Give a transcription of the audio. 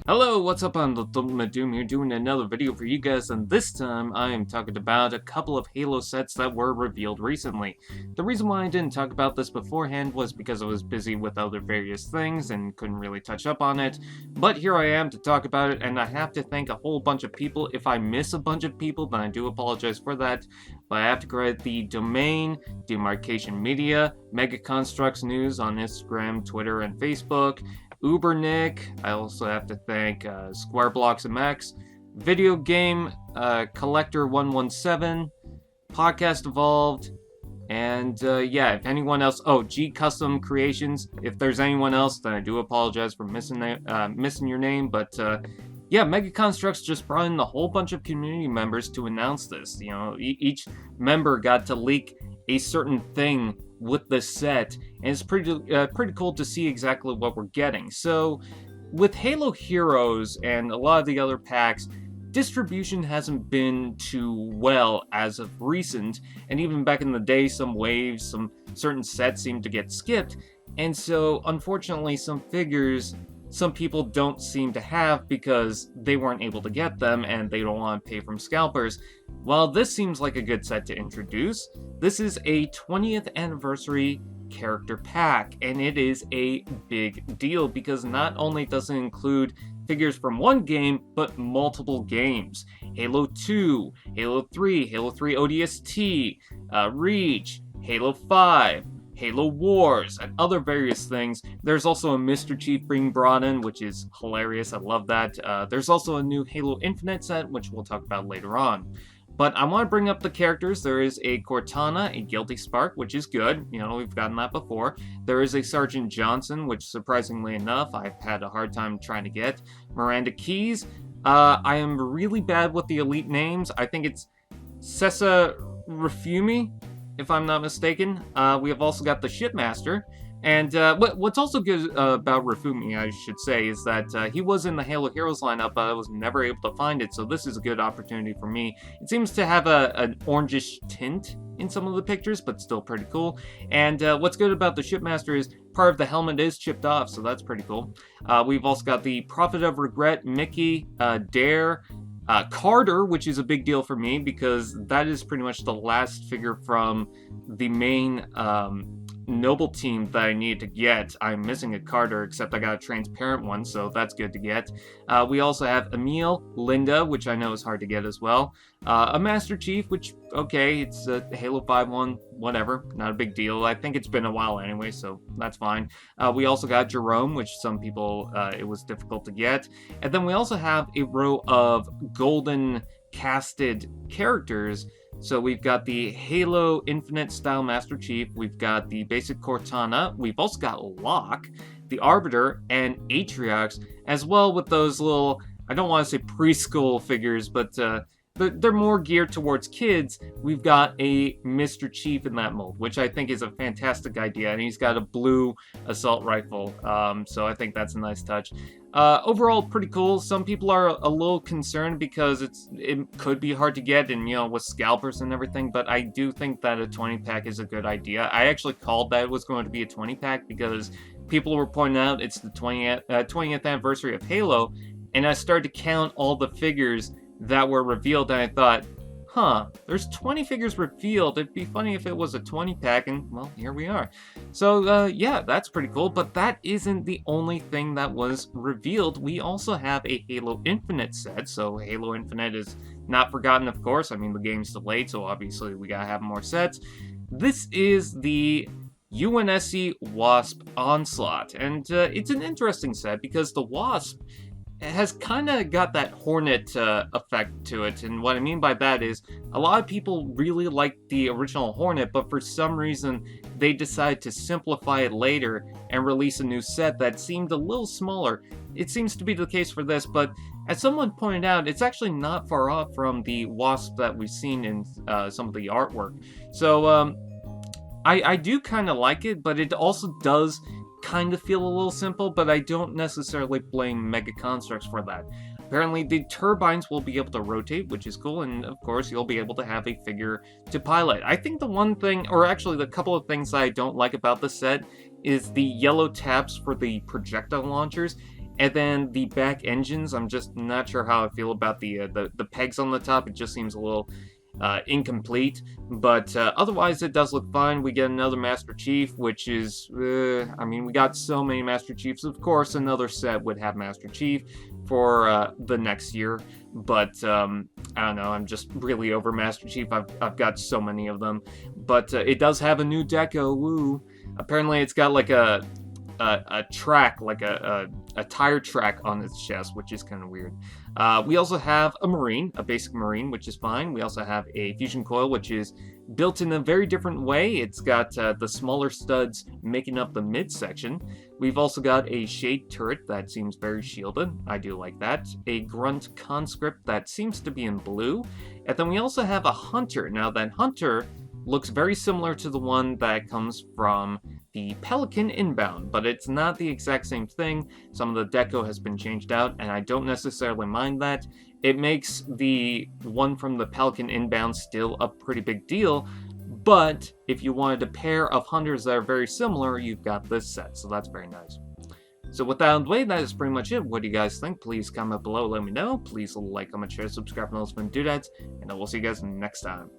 Hello, what's up? I'm the Ultimate Doom here doing another video for you guys, and this time I am talking about a couple of Halo sets that were revealed recently. The reason why I didn't talk about this beforehand was because I was busy with other various things and couldn't really touch up on it, but here I am to talk about it, and I have to thank a whole bunch of people. If I miss a bunch of people, then I do apologize for that, but I have to credit the domain, Demarcation Media, Mega Construx News on Instagram, Twitter, and Facebook, Ubernick. I also have to thank Square Blocks MX, Video Game Collector 117, Podcast Evolved, and yeah, if anyone else, G Custom Creations. If there's anyone else, then I do apologize for missing your name, but yeah, Mega Construx just brought in a whole bunch of community members to announce this. You know, each member got to leak a certain thing with the set, and it's pretty cool to see exactly what we're getting. So, with Halo Heroes and a lot of the other packs, distribution hasn't been too well as of recent, and even back in the day, some waves, some certain sets seemed to get skipped, and so unfortunately some figures some people don't seem to have because they weren't able to get them and they don't want to pay from scalpers. While this seems like a good set to introduce, this is a 20th anniversary character pack, and it is a big deal because not only does it include figures from one game, but multiple games. Halo 2, Halo 3, Halo 3 ODST, Reach, Halo 5, Halo Wars, and other various things. There's also a Mr. Chief being brought in, which is hilarious. I love that. There's also a new Halo Infinite set, which we'll talk about later on. But I want to bring up the characters. There is a Cortana, a Guilty Spark, which is good. You know, we've gotten that before. There is a Sergeant Johnson, which surprisingly enough, I've had a hard time trying to get. Miranda Keys. I am really bad with the elite names. I think it's Sessa Rafumi, if I'm not mistaken. We have also got the Shipmaster. And what's also good about Rafumi, I should say, is that he was in the Halo Heroes lineup, but I was never able to find it, so this is a good opportunity for me. It seems to have an orangish tint in some of the pictures, but still pretty cool. And what's good about the Shipmaster is part of the helmet is chipped off, so that's pretty cool. We've also got the Prophet of Regret, Mickey, Dare, Carter, which is a big deal for me because that is pretty much the last figure from the main Noble team that I need to get. I'm missing a Carter, except I got a transparent one, so that's good to get. We also have Emil, Linda, which I know is hard to get as well. A Master Chief, which, okay, it's a Halo 5 one, whatever, not a big deal. I think it's been a while anyway, so that's fine. We also got Jerome, which some people, it was difficult to get. And then we also have a row of golden casted characters. So we've got the Halo Infinite style Master Chief, we've got the basic Cortana, we've also got Locke, the Arbiter, and Atriox, as well with those little, I don't want to say preschool figures, but they're more geared towards kids. We've got a Mr. Chief in that mold, which I think is a fantastic idea, and he's got a blue assault rifle, so I think that's a nice touch. Overall, pretty cool. Some people are a little concerned because it could be hard to get, and you know, with scalpers and everything, but I do think that a 20-pack is a good idea. I actually called that it was going to be a 20-pack because people were pointing out it's the 20th anniversary of Halo, and I started to count all the figures that were revealed, and I thought, there's 20 figures revealed. It'd be funny if it was a 20-pack, and, well, here we are. So, yeah, that's pretty cool, but that isn't the only thing that was revealed. We also have a Halo Infinite set, so Halo Infinite is not forgotten, of course. I mean, the game's delayed, so obviously we gotta have more sets. This is the Unsc Wasp Onslaught, and it's an interesting set because the Wasp has kind of got that Hornet effect to it, and what I mean by that is a lot of people really like the original Hornet, but for some reason they decided to simplify it later and release a new set that seemed a little smaller. It seems to be the case for this, but as someone pointed out, it's actually not far off from the Wasp that we've seen in some of the artwork. So I do kind of like it, but it also does kind of feel a little simple, but I don't necessarily blame Mega Construx for that. Apparently the turbines will be able to rotate, which is cool, and of course you'll be able to have a figure to pilot. I think the one thing, or actually the couple of things that I don't like about the set is the yellow tabs for the projectile launchers. And then the back engines, I'm just not sure how I feel about the pegs on the top. It just seems a little incomplete, but otherwise it does look fine. We get another Master Chief, which is, I mean, we got so many Master Chiefs. Of course, another set would have Master Chief for the next year, but I don't know, I'm just really over Master Chief. I've got so many of them, but it does have a new deco, woo. Apparently it's got like a track, like a tire track on its chest, which is kind of weird. We also have a Marine, a basic Marine, which is fine. We also have a fusion coil, which is built in a very different way. It's got the smaller studs making up the midsection. We've also got a shade turret that seems very shielded. I do like that. A grunt conscript that seems to be in blue. And then we also have a hunter. Now that hunter looks very similar to the one that comes from the Pelican Inbound, but it's not the exact same thing. Some of the deco has been changed out, and I don't necessarily mind that. It makes the one from the Pelican Inbound still a pretty big deal, but if you wanted a pair of hunters that are very similar, you've got this set, so that's very nice. So with that out of the way, that is pretty much it. What do you guys think? Please comment below, let me know. Please like, comment, share, subscribe, and all those fun doodads, and I will see you guys next time.